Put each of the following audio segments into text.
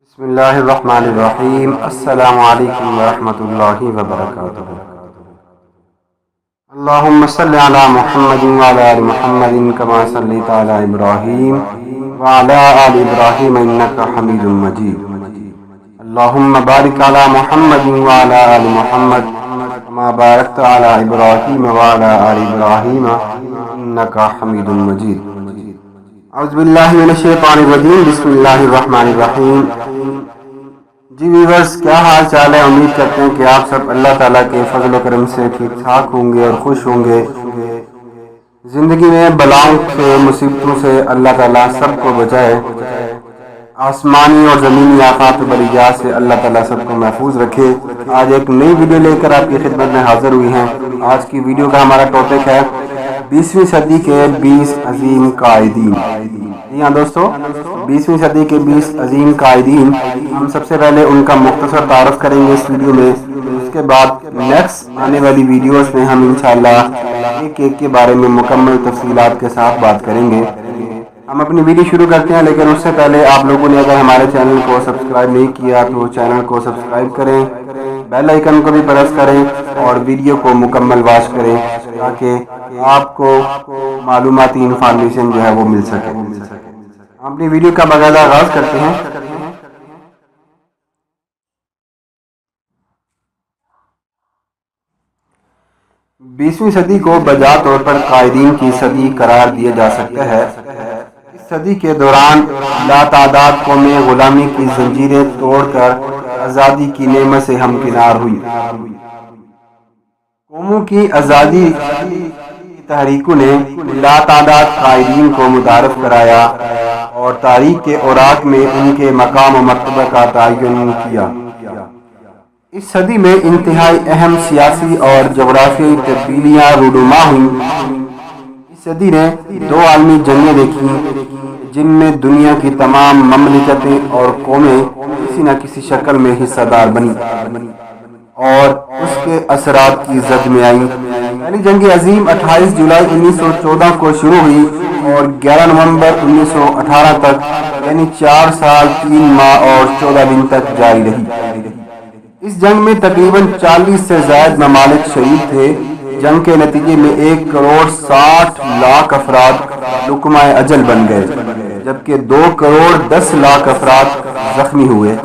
بسم اللہ الرحمن الرحیم۔ السلام علیکم ورحمۃ اللہ وبرکاتہ۔ اللہم صلی علی محمد وعلی آل محمد کما صلیت علی ابراہیم وعلی آل ابراہیم انک حمید مجید۔ اللہم بارک علی محمد وعلی آل محمد کما بارکت علی ابراہیم وعلی آل ابراہیم انک حمید مجید۔ اعوذ باللہ من الشیطان الرجیم، بسم اللہ الرحمن الرحیم۔ جی ویورز، کیا حال چال ہے؟ امید کرتے ہیں کہ آپ سب اللہ تعالیٰ کے فضل و کرم سے ٹھیک ٹھاک ہوں گے اور خوش ہوں گے۔ زندگی میں بلاؤں سے، مصیبتوں سے اللہ تعالیٰ سب کو بچائے، آسمانی اور زمینی آفات و بلیات سے اللہ تعالیٰ سب کو محفوظ رکھے۔ آج ایک نئی ویڈیو لے کر آپ کی خدمت میں حاضر ہوئی ہیں۔ آج کی ویڈیو کا ہمارا ٹاپک ہے 20ویں صدی کے 20 عظیم قائدین۔ جی ہاں دوستو، 20ویں صدی کے 20 عظیم قائدین، ہم سب سے پہلے ان کا مختصر تعارف کریں گے اس ویڈیو میں۔ اس کے بعد نیکسٹ آنے والی ویڈیوز میں ہم انشاءاللہ ایک ایک کے بارے میں مکمل تفصیلات کے ساتھ بات کریں گے۔ ہم اپنی ویڈیو شروع کرتے ہیں، لیکن اس سے پہلے آپ لوگوں نے اگر ہمارے چینل کو سبسکرائب نہیں کیا تو چینل کو سبسکرائب کریں، بیل آئیکن کو بھی پریس کریں اور ویڈیو کو مکمل واچ کریں تاکہ آپ کو معلوماتی انفارمیشن جو ہے وہ مل سکے۔ ہم اپنی ویڈیو کا باقاعدہ آغاز کرتے ہیں۔ 20ویں صدی کو بجا طور پر قائدین کی صدی قرار دیا جا سکتا ہے۔ اس صدی کے دوران لاتعداد قومیں غلامی کی زنجیریں توڑ کر آزادی کی نعمت سے ہمکنار ہوئی۔ قوموں کی آزادی کی تحریکوں نے لاتعداد قائدین کو متعارف کرایا اور تاریخ کے اوراق میں ان کے مقام و مرتبہ کا تعین کیا۔ اس صدی میں انتہائی اہم سیاسی اور جغرافیائی تبدیلیاں رونما ہوئیں۔ اس صدی نے 2 عالمی جنگیں دیکھیں جن میں دنیا کی تمام مملکتیں اور قومیں کسی نہ کسی شکل میں حصہ دار بنیں اور اس کے اثرات کی زد میں آئیں۔ پہلی جنگ عظیم 28 جولائی 1914 کو شروع ہوئی اور 11 نومبر 1918 تک، یعنی 4 سال 3 ماہ اور 14 دن تک جاری رہی۔ اس جنگ میں تقریباً 40 سے زائد ممالک شہید تھے۔ جنگ کے نتیجے میں 1 کروڑ 60 لاکھ افراد لقمۂ اجل بن گئے، جبکہ 2 کروڑ 10 لاکھ افراد زخمی ہوئے۔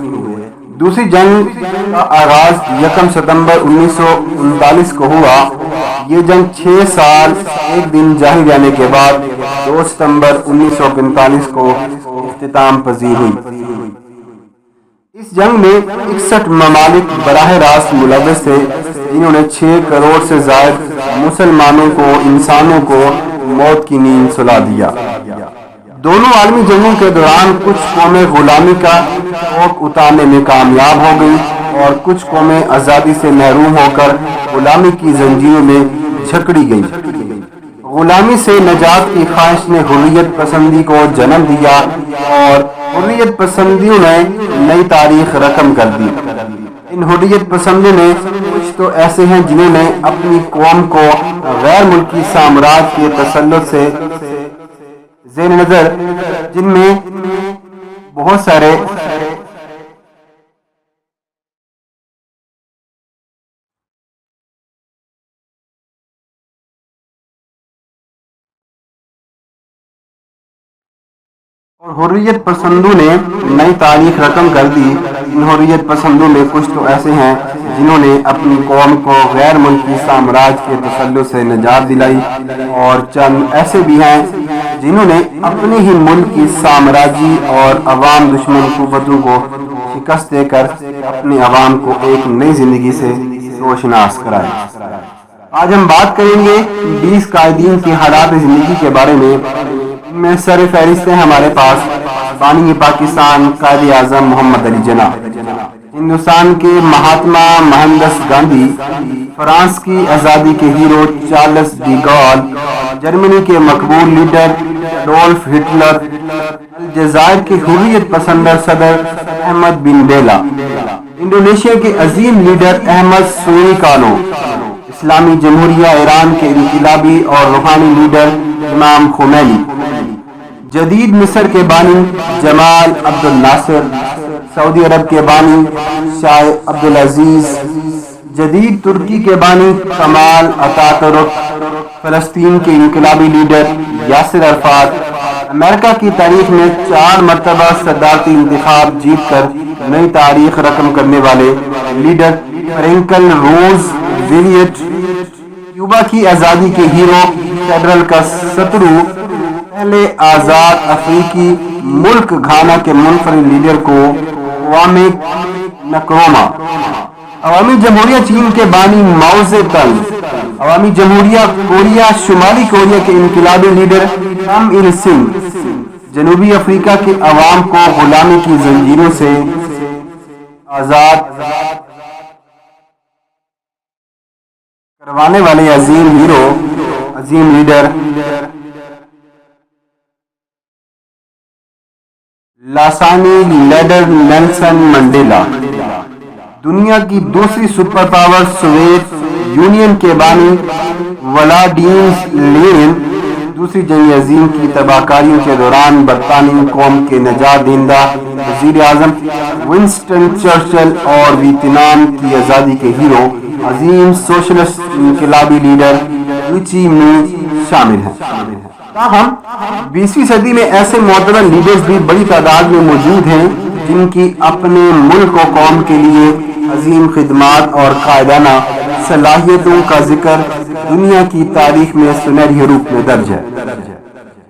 دوسری جنگ کا آغاز 1 ستمبر 1939 کو ہوا۔ یہ جنگ 6 سال 1 دن جاری رہنے کے بعد 2 ستمبر 1945 کو اختتام پذیر ہوئی۔ اس جنگ میں 61 ممالک براہ راست ملوث تھے، جنہوں نے 6 کروڑ سے زائد مسلمانوں کو، انسانوں کو موت کی نیند سلا دیا۔ دونوں عالمی جنگوں کے دوران کچھ قومیں غلامی کا اوک اتارنے میں کامیاب ہو گئیں اور کچھ قومیں آزادی سے محروم ہو کر غلامی کی زنجیروں میں جھکڑی گئیں۔ غلامی سے نجات کی خواہش نے حریت پسندی کو جنم دیا اور حریت پسندیوں نے نئی تاریخ رقم کر دی۔ ان حریت پسندوں میں کچھ تو ایسے ہیں جنہوں نے اپنی قوم کو غیر ملکی سامراج کے تسلط سے زیر نظر، جن میں بہت سارے اور حریت پسندوں نے نئی تاریخ رقم کر دی۔ ان حریت پسندوں میں کچھ تو ایسے ہیں جنہوں نے اپنی قوم کو غیر ملکی سامراج کے تسلط سے نجات دلائی، اور چند ایسے بھی ہیں جنہوں نے اپنے ہی ملک کی سامراجی اور عوام دشمن قوتوں کو شکست دے کر اپنے عوام کو ایک نئی زندگی سے روشناس کرایا۔ آج ہم بات کریں گے 20 قائدین کی حالات زندگی کے بارے میں۔ ان میں سر فہرست ہیں ہمارے پاس بانی پاکستان قائد اعظم محمد علی جناح، ہندوستان کے مہاتما مہندس گاندھی، فرانس کی آزادی کے ہیرو چارلس ڈی گال، جرمنی کے مقبول لیڈر ایڈولف ہٹلر، الجزائر کے حریت پسند صدر احمد بن بیلا، انڈونیشیا کے عظیم لیڈر احمد سوری کانو، اسلامی جمہوریہ ایران کے انقلابی اور روحانی لیڈر امام خمینی، جدید مصر کے بانی جمال عبد الناصر، سعودی عرب کے بانی شاہ عبدالعزیز، جدید ترکی کے بانی کمال اتاتürk، فلسطین کے انقلابی لیڈر یاسر عرفات، امریکہ کی تاریخ میں 4 مرتبہ صدارتی انتخاب جیت کر نئی تاریخ رقم کرنے والے لیڈر فرینکلن روز ویلیٹ، کیوبا کی آزادی کے ہیرو فیڈرل کاسٹرو، پہلے آزاد افریقی ملک گھانا کے منفرد لیڈر کوامے نکروما، عوامی جمہوریہ چین کے بانی ماؤ زے تنگ، عوامی جمہوریہ کوریا شمالی کوریا کے انقلابی لیڈر کم il سنگ، جنوبی افریقہ کے عوام کو غلامی کی زنجیروں سے آزاد کروانے والے عظیم ہیرو، عظیم لیڈر لاسانی لیڈر نیلسن منڈیلا، دنیا کی دوسری سپر پاور سوویت یونین کے بانی ولادیمیر لینن، دوسری جنگ عظیم کی تباہ کاریوں کے دوران برطانوی قوم کے نجات دہندہ وزیر اعظم ونسٹن چرچل اور ویتنام کی آزادی کے ہیرو، عظیم سوشلسٹ انقلابی لیڈر ہو چی منہ شامل ہیں۔ تاہم 20ویں صدی میں ایسے معتبر لیڈرز بھی بڑی تعداد میں موجود ہیں جن کی اپنے ملک و قوم کے لیے عظیم خدمات اور قائدانہ صلاحیتوں کا ذکر دنیا کی تاریخ میں سنہری حروف میں درج ہے۔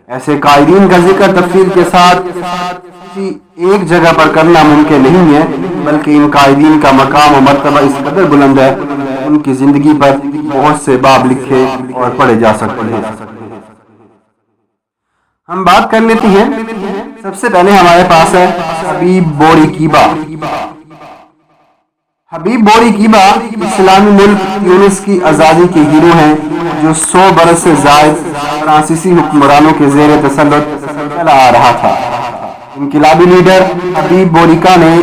ایسے قائدین کا ذکر تفصیل کے ساتھ کسی ایک جگہ پر کرنا ممکن نہیں ہے، بلکہ ان قائدین کا مقام و مرتبہ اس قدر بلند ہے ان کی زندگی پر بہت سے باب لکھے اور پڑھے جا سکتے ہیں۔ ہم بات کر لیتے ہیں، سب سے پہلے ہمارے پاس ہے حبیب بورقیبہ۔ حبیب بورقیبہ اسلامی ملک تیونس کی آزادی کے ہیرو ہیں جو 100 برس سے زائد فرانسیسی حکمرانوں کے زیر تسلط چلا آ رہا تھا۔ انقلابی لیڈر حبیب بورقیبہ نے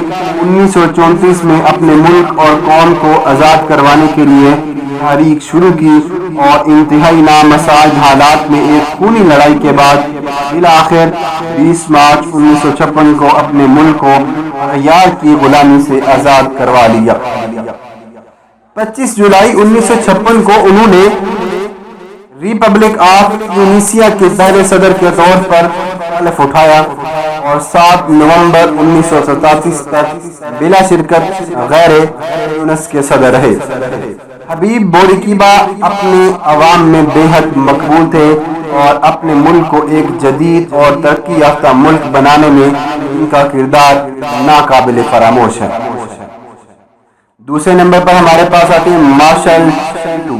1934 میں اپنے ملک اور قوم کو آزاد کروانے کے لیے تحریک شروع کی اور انتہائی نامساعد حالات میں ایک خونی لڑائی کے بعد بالآخر 20 مارچ 1956 کو اپنے ملک کو اغیار کی غلامی سے آزاد کروا لیا۔ 25 جولائی 1956 کو انہوں نے ریپبلک آف ٹیونسیا کے پہلے صدر کے طور پر حلف اٹھایا اور 7 نومبر 1987 تک بلا شرکت غیر تیونس کے صدر رہے۔ حبیب بورقیبہ اپنے عوام میں بے حد مقبول تھے اور اپنے ملک کو ایک جدید اور ترقی یافتہ ملک بنانے میں ان کا کردار ناقابل فراموش ہے۔ دوسرے نمبر پر ہمارے پاس آتے ہیں مارشل ٹیٹو۔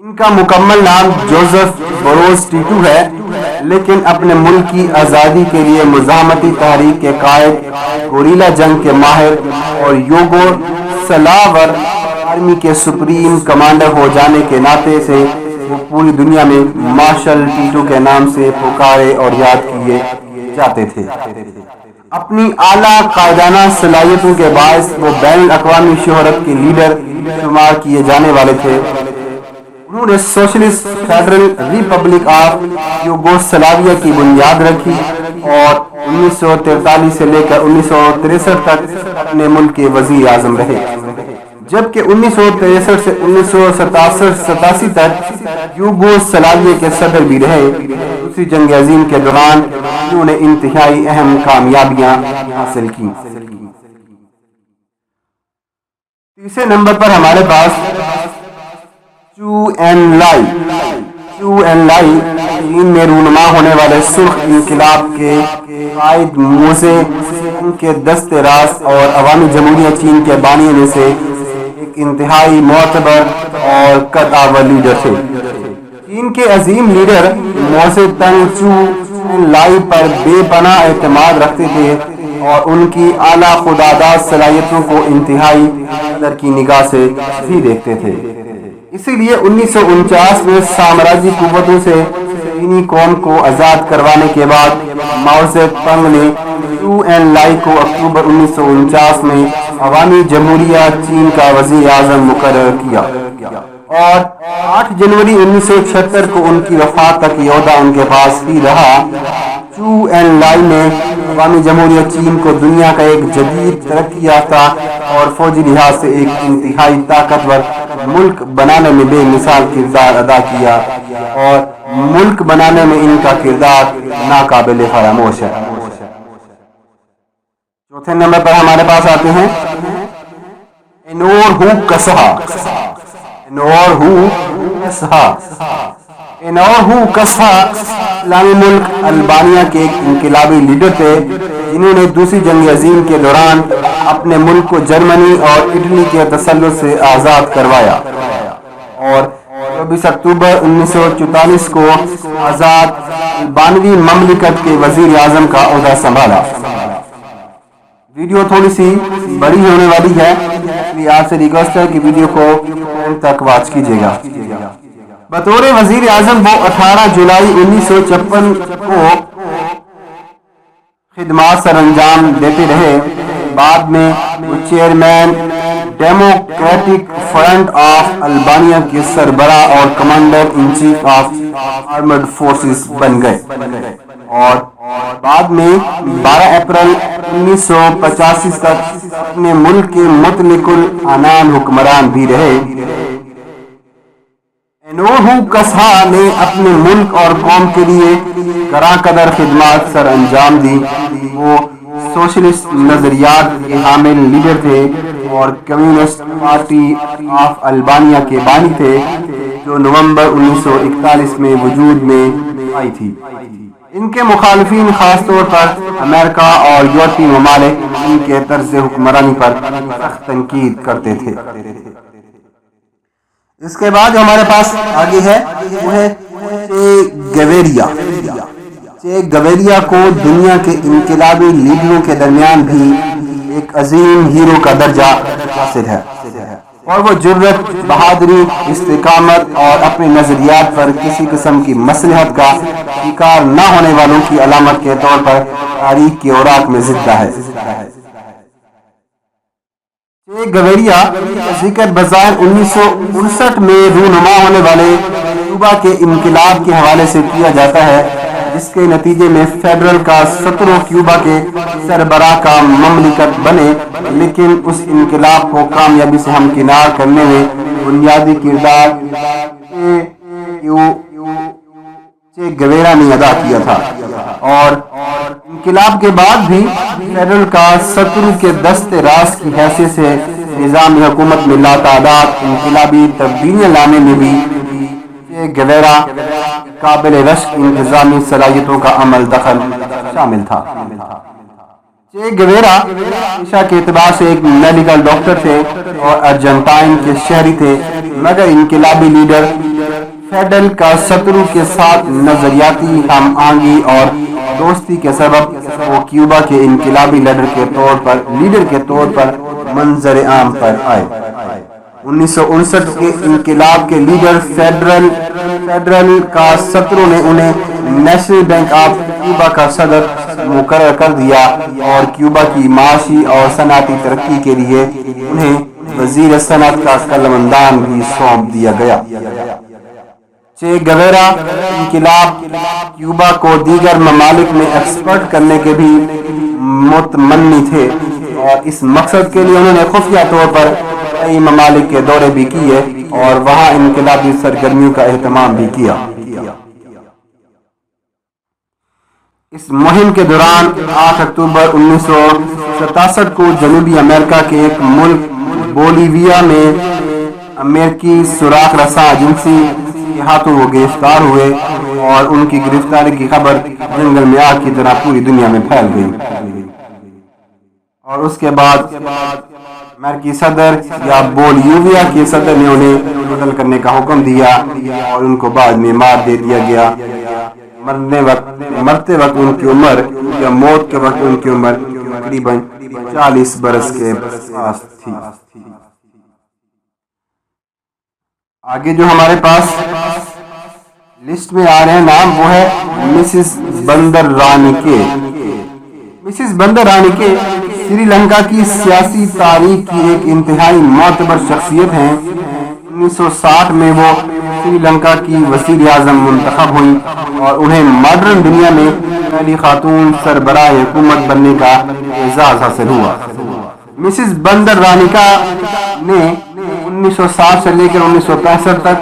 ان کا مکمل نام جوزف بروز ٹیٹو ہے، لیکن اپنے ملک کی آزادی کے لیے مزاحمتی تحریک کے قائد، گوریلا جنگ کے ماہر اور یوگو سلاور آرمی کے سپریم کمانڈر ہو جانے کے ناطے سے وہ پوری دنیا میں مارشل ٹیٹو کے نام سے پکارے اور یاد کیے جاتے تھے۔ اپنی اعلیٰ قائدانہ صلاحیتوں کے باعث وہ بین الاقوامی شہرت کے لیڈر شمار کیے جانے والے تھے۔ انہوں نے socialist federal republic of Yugoslavia کی بنیاد رکھی اور 1943 سے لے کر 1963 تک اپنے ملک کے وزیر اعظم رہے، جبکہ 1963 سے 1987 تک یوگوسلاویا کے صدر بھی رہے۔ دوسری جنگ عظیم کے دوران انہوں نے انتہائی اہم کامیابیاں حاصل کی۔ تیسرے نمبر پر ہمارے پاس چو این لائی۔ چو این لائی چین میں رونما ہونے والے سرخ انقلاب کے قائد موزے تونگ کے دست راست اور عوامی جمہوریہ چین کے بانیوں میں سے ایک انتہائی معتبر اور قدآور لیڈر تھے۔ چین کے عظیم لیڈر موزے تنگ چو این لائی پر بے پناہ اعتماد رکھتے تھے اور ان کی اعلیٰ خودداد صلاحیتوں کو انتہائی قدر کی نگاہ سے بھی دیکھتے تھے۔ اسی لیے 1949 میں سامراجی قوتوں سے چینی قوم کو آزاد کروانے کے بعد ماؤ زے تنگ نے چو این لائی کو اکتوبر 1949 میں عوامی جمہوریہ چین کا وزیر اعظم مقرر کیا اور 8 جنوری 1976 کو ان کی وفات تک یہ عہدہ ان کے پاس ہی رہا۔ چو این لائی نے عوامی جمہوریہ چین کو دنیا کا ایک جدید ترقی یافتہ اور فوجی لحاظ سے ایک انتہائی طاقتور ملک بنانے میں بے مثال کردار ادا کیا اور ملک بنانے میں ان کا کردار ناقابل فراموش ہے۔ چوتھے نمبر پر ہمارے پاس آتے ہیں انور ہو کسہا۔ اسلامی ملک البانیہ کے ایک انقلابی لیڈر تھے جنہوں نے دوسری جنگ عظیم کے دوران اپنے ملک کو جرمنی اور اٹلی کے تسلط سے آزاد کروایا اور 24 اکتوبر 1944 کو آزاد البانوی مملکت کے وزیر اعظم کا عہدہ سنبھالا۔ ویڈیو تھوڑی سی بڑی ہونے والی ہے، اس لیے آپ سے ریکویسٹ ہے کہ ویڈیو کو اینڈ تک واچ کیجیے گا۔ بطور وزیر اعظم وہ 18 جولائی 1956 کو خدمات سر انجام دیتے رہے۔ بعد میں وہ chairman democratic front of Albania کے سربراہ اور commander in chief of armed forces بن گئے اور بعد میں 12 اپریل 1985 تک اپنے ملک کے مطلق العنان حکمران بھی رہے۔ انور ہو کسہا نے اپنے ملک اور قوم کے لیے کراں قدر خدمات سر انجام دی۔ وہ سوشلسٹ نظریات کے حامل لیڈر تھے اور کمیونسٹ پارٹی آف البانیہ کے بانی تھے جو نومبر 1941 میں وجود میں آئی تھی۔ ان کے مخالفین خاص طور پر امریکہ اور یورپی ممالک ان کے طرز حکمرانی پر سخت تنقید کرتے تھے۔ اس کے بعد جو ہمارے پاس آگے ہے وہ ہے چے گویریا کو دنیا کے انقلابی لیڈروں کے درمیان بھی ایک عظیم ہیرو کا درجہ حاصل ہے اور وہ جرأت، بہادری، استقامت اور اپنے نظریات پر کسی قسم کی مصلحت کا شکار نہ ہونے والوں کی علامت کے طور پر تاریخ کے اوراق میں زندہ ہے۔ چے گویریا کا ذکر بظاہر 1959 میں رونما ہونے والے کیوبا کے انقلاب کے حوالے سے کیا جاتا ہے جس کے نتیجے میں فیڈرل کاسٹرو کیوبا کے سربراہ کا مملکت بنے، لیکن اس انقلاب کو کامیابی سے ہمکنار کرنے میں بنیادی کردار چے گویرا نے ادا کیا تھا اور انقلاب کے بعد بھی فیڈرل کاسٹرو کے دست راست کی حیثیت سے نظام حکومت میں لاتعداد انقلابی تبدیلیاں لانے میں بھی چے گویرا قابل رشک انتظامی صلاحیتوں کا عمل دخل شامل تھا۔ چے گویرا پیشہ کے اعتبار سے ایک میڈیکل ڈاکٹر تھے اور ارجنٹائن کے شہری تھے، مگر انقلابی لیڈر فیڈل کاسٹرو کے ساتھ نظریاتی ہم آہنگی اور دوستی کے سبب وہ کیوبا کے انقلابی لیڈر کے طور پر منظر عام پر آئے۔ 1959 کے انقلاب کے لیڈر فیڈرل کاسٹرو نے انہیں نیشنل بینک آف کیوبا کا صدر مقرر کر دیا اور کیوبا کی معاشی اور صنعتی ترقی کے لیے انہیں وزیر صنعت کا قلمدان بھی سونپ دیا گیا۔ چے گویرا انقلاب کیوبا کو دیگر ممالک میں ایکسپورٹ کرنے کے بھی متمنی تھے اور اس مقصد کے لیے انہوں نے خفیہ طور پر کئی ممالک کے دورے بھی کیے اور وہاں انقلابی سرگرمیوں کا اہتمام بھی کیا۔ اس مہم کے دوران 8 اکتوبر 1967 کو جنوبی امریکہ کے ایک ملک بولیویا میں امریکی سوراخ رساں ایجنسی کے ہاتھوں وہ گرفتار ہوئے اور ان کی گرفتاری کی خبر جنگل میں آگ کی طرح پوری دنیا میں پھیل گئی اور اس کے بعد امریکی صدر یا بولیویا کے صدر نے انہیں قتل کرنے کا حکم دیا اور ان کو بعد میں مار دے دیا گیا۔ مرتے وقت ان کی عمر یا موت کے وقت ان کی عمر تقریباً 40 برس کے پاس تھی۔ آگے جو ہمارے پاس لسٹ میں آ رہے ہیں نام وہ ہے مسز بندر رانی کے۔ مسز بندر رانی کے سری لنکا کی سیاسی تاریخ کی ایک انتہائی معتبر شخصیت ہیں۔ 1960 میں وہ سری لنکا کی وزیر اعظم منتخب ہوئی اور انہیں ماڈرن دنیا میں پہلی خاتون سربراہ حکومت بننے کا اعزاز حاصل ہوا۔ مسز بندرانیکا نے 1960 سے لے کر 1965 تک،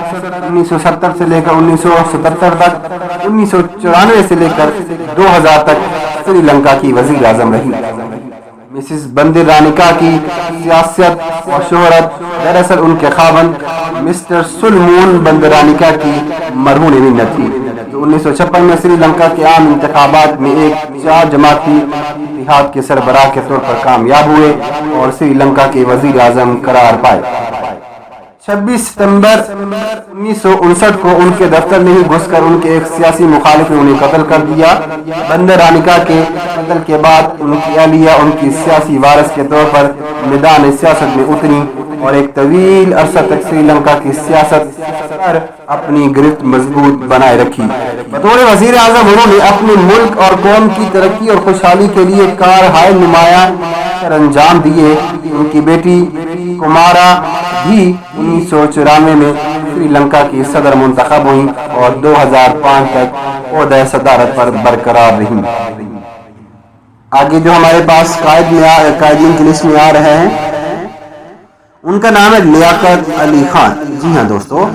1970 سے لے کر 1977 تک، 1994 سے لے کر 2000 تک سری لنکا کی وزیر اعظم رہی۔ مسز بندرانیکا کی سیاست اور شہرت دراصل ان کے خاوند مسٹر سلمون بندرانیکا کی مرہون منت تھی، جو 1956 میں سری لنکا کے عام انتخابات میں ایک 4 جماعتی اتحاد کے سربراہ کے طور پر کامیاب ہوئے اور سری لنکا کے وزیر اعظم قرار پائے۔ 26 ستمبر 1959 کو ان کے دفتر میں ہی گھس کر ان کے ایک سیاسی مخالف نے انہیں قتل کر دیا۔ بندرانیکا کے قتل کے بعد ان کی اہلیہ ان کی سیاسی وارث کے طور پر میدان سیاست میں اتری اور ایک طویل عرصہ تک سری لنکا کی سیاست پر اپنی گرفت مضبوط بنائے رکھی۔ بطور وزیر اعظم انہوں نے اپنے ملک اور قوم کی ترقی اور خوشحالی کے لیے کارہائے نمایاں سر انجام دیے۔ ان کی بیٹی کمارا بھی 1994 میں سری لنکا کی صدر منتخب ہوئی اور 2005 تک عہدہ صدارت پر برقرار رہی۔ آگے جو ہمارے پاس قائدین کی لسٹ میں آ رہے ہیں ان کا نام ہے لیاقت علی خان۔ جی ہاں دوستو،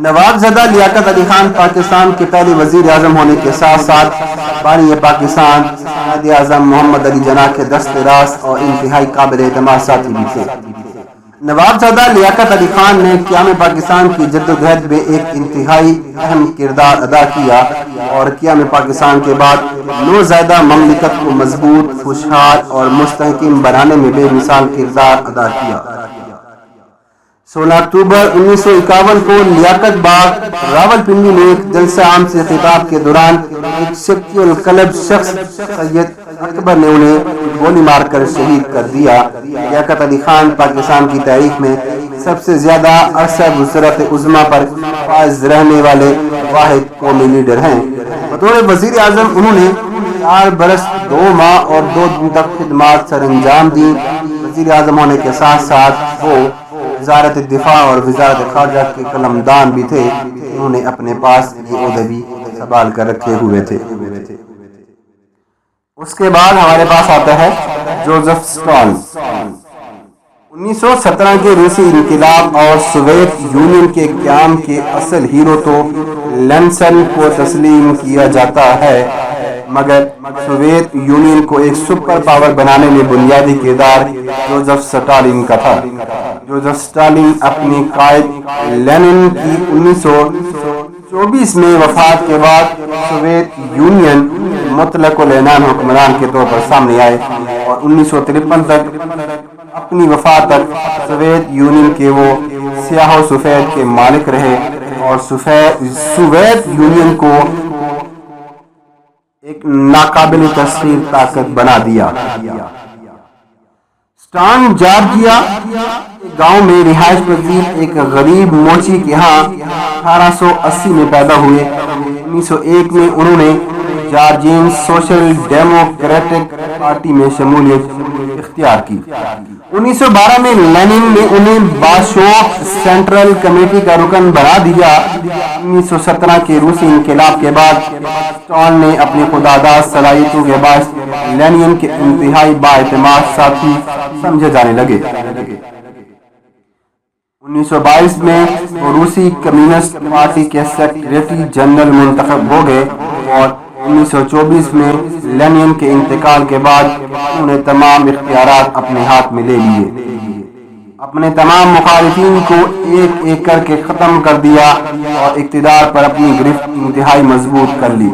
نواب زدہ لیاقت علی خان پاکستان کے پہلے وزیر اعظم ہونے کے ساتھ ساتھ بانی پاکستان قائد اعظم محمد علی جناح کے دست راست اور انتہائی قابل اعتماد ساتھی بھی تھے۔ نواب زدہ لیاقت علی خان نے قیام پاکستان کی جدوجہد میں ایک انتہائی اہم کردار ادا کیا اور قیام پاکستان کے بعد نوزائیدہ مملکت کو مضبوط، خوشحال اور مستحکم بنانے میں بے مثال کردار ادا کیا۔ 16 اکتوبر 1951 کو لیاقت باغ راولپنڈی میں ایک جلسہ عام سے خطاب کے دوران ایک شکی القلب شخص سید اکبر نے انہیں گولی مار کر شہید کر دیا۔ لیاقت علی خان پاکستان کی تاریخ میں سب سے زیادہ عرصہ گزرت عظمیٰ پر فائز رہنے والے واحد قومی لیڈر ہیں۔ بطور وزیر اعظم انہوں نے 4 برس 2 ماہ اور 2 دن تک خدمات سر انجام دی۔ وزیر اعظم ہونے کے ساتھ ساتھ وہ وزارت دفاع اور وزارت خارجہ کے قلمدان بھی تھے۔ انہوں نے اپنے پاس یہ عہدے بھی سنبھال کر رکھے ہوئے تھے۔ اس کے بعد ہمارے پاس آتا ہے جوزف اسٹالن۔ 1917 کے روسی انقلاب اور سوویت یونین کے قیام کے اصل ہیرو تو لینسن کو تسلیم کیا جاتا ہے، مگر سوویت یونین کو ایک سپر پاور بنانے میں بنیادی کردار جوزف اسٹالن کا تھا۔ جوزف اسٹالن اپنی قائد لینن کی 1924 میں وفات کے بعد سوویت یونین مطلق العنان حکمران کے طور پر سامنے آئے اور 1953 تک اپنی وفات تک سوویت یونین کے وہ سیاہ و سفید کے مالک رہے اور سوویت یونین کو ایک ناقابل تسخیر طاقت بنا دیا۔ اسٹان جارجیا گاؤں میں رہائش پذیر ایک غریب موچی کے ہاں 1880 میں پیدا ہوئے۔ 1901 میں انہوں نے جارجین سوشل ڈیموکریٹک پارٹی میں شمولیت اختیار کی۔ 1912 میں لینن نے انہیں باشوق سینٹرل کمیٹی کا رکن بنا دیا۔ 1917 کے روسی انقلاب کے بعد اسٹالن نے اپنی خودداد صلاحیتوں کے باعث لینن کے انتہائی بااعتماد ساتھی سمجھے جانے لگے۔ 1922 میں وہ روسی کمیونسٹ پارٹی کے سیکریٹری جنرل منتخب ہو گئے اور 1924 میں لینن کے انتقال کے بعد انہوں نے تمام اختیارات اپنے ہاتھ میں لے لیے، اپنے تمام مخالفین کو ایک ایک کر کے ختم کر دیا اور اقتدار پر اپنی گرفت انتہائی مضبوط کر لی۔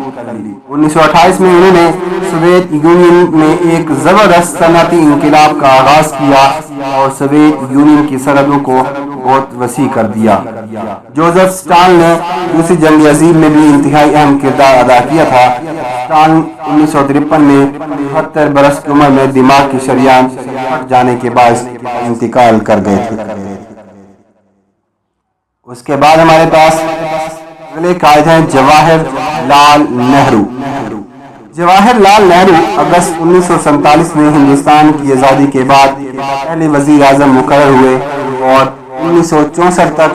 1928 میں انہوں نے سوویت یونین میں ایک زبردست صنعتی انقلاب کا آغاز کیا اور سوویت یونین کی سرحدوں کو بہت وسیع کر دیا۔ جوزف اسٹالن نے دوسری جنگ عظیم میں بھی انتہائی اہم کردار ادا کیا تھا۔ اسٹالن 1953 میں 78 برس کی عمر میں دماغ کی شریان پھٹ جانے کے باعث انتقال کر گئے تھے۔ اس کے بعد ہمارے پاس اگلے قائد ہیں جواہر لال نہرو۔ جواہر لال نہرو اگست 1947 میں ہندوستان کی آزادی کے بعد پہلے وزیر اعظم مقرر ہوئے اور 1964 تک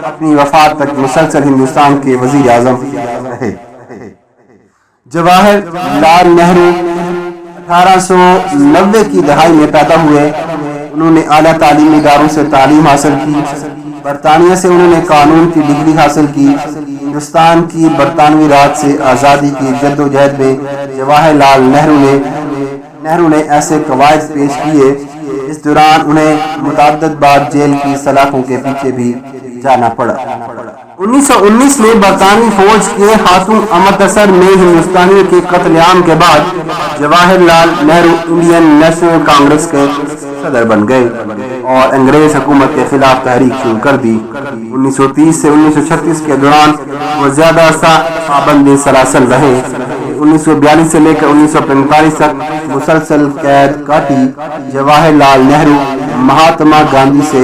اپنی وفات تک مسلسل ہندوستان کے وزیر اعظم رہے۔ جواہر لال نہرو 1890 کی دہائی میں پیدا ہوئے۔ انہوں نے اعلیٰ تعلیمی اداروں سے تعلیم حاصل کی۔ برطانیہ سے انہوں نے قانون کی ڈگری حاصل کی۔ ہندوستان کی برطانوی راج سے آزادی کی جدوجہد میں جواہر لال نہرو نے ایسے قواعد پیش کیے۔ اس دوران انہیں متعدد بار جیل کی سلاخوں کے پیچھے بھی جانا پڑا۔ 1919 میں برطانوی فوج کے ہاتھوں امرتسر میں ہندوستانیوں کے قتل عام کے بعد جواہر لال نہرو انڈین نیشنل کانگریس کے صدر بن گئے اور انگریز حکومت کے خلاف تحریک شروع کر دی۔ 1930 سے 1936 کے دوران وہ زیادہ عرصہ پابند سلاسل رہے۔ 1942 سے لے کر 1945 تک مسلسل قید کاٹی۔ جواہر لال نہرو مہاتما گاندھی سے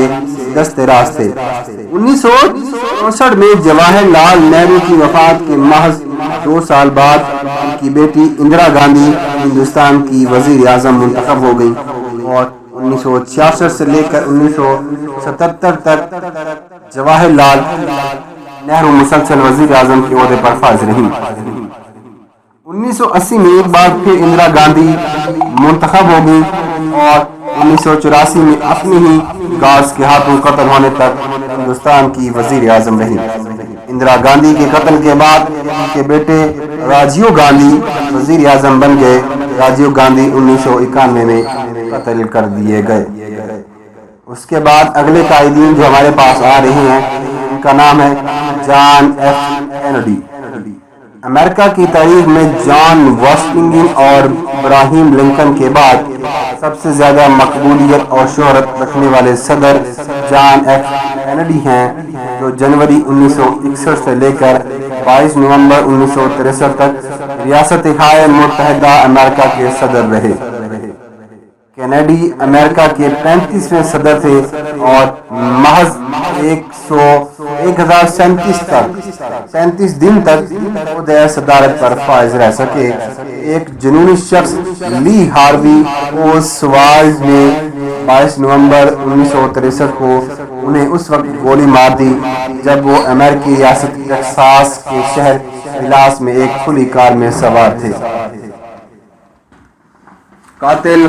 دست راست تھے۔ 1964 میں جواہر لال نہرو کی وفات کے محض 2 سال بعد ان کی بیٹی اندرا گاندھی ہندوستان کی وزیر اعظم منتخب ہو گئی اور 1966 سے لے کر 1977 تک جواہر لال نہرو مسلسل وزیر اعظم کے عہدے پر فائز رہی۔ 1980 میں ایک بار پھر اندرا گاندھی منتخب ہو گئی اور 1984 میں اپنی ہی گارڈز کے ہاتھوں قتل ہونے تک ہندوستان کی وزیر اعظم رہی۔ اندرا گاندھی کے قتل کے بعد ان کے بیٹے راجیو گاندھی وزیر اعظم بن گئے۔ راجیو گاندھی 1991 میں قتل کر دیے گئے۔ اس کے بعد اگلے قائدین جو ہمارے پاس آ رہے ہیں ان کا نام ہے جان ایف کینیڈی۔ امریکہ کی تاریخ میں جان واشنگٹن اور ابراہیم لنکن کے بعد سب سے زیادہ مقبولیت اور شہرت رکھنے والے صدر جان ایف کینیڈی ہیں، جو جنوری 1961 سے لے کر 22 نومبر 1963 تک ریاستہائے متحدہ امریکہ کے صدر رہے۔ کینیڈی امریکہ کے 35ویں صدر تھے اور محض 1037 دن تک عہدۂ صدارت پر فائز رہ سکے۔ ایک جنونی شخص لی ہاروی اوسوالڈ نے 22 نومبر 1963 کو انہیں اس وقت گولی مار دی جب وہ امریکی ریاست ٹیکساس کے شہر ڈلاس میں ایک کھلی کار میں سوار تھے۔ قاتل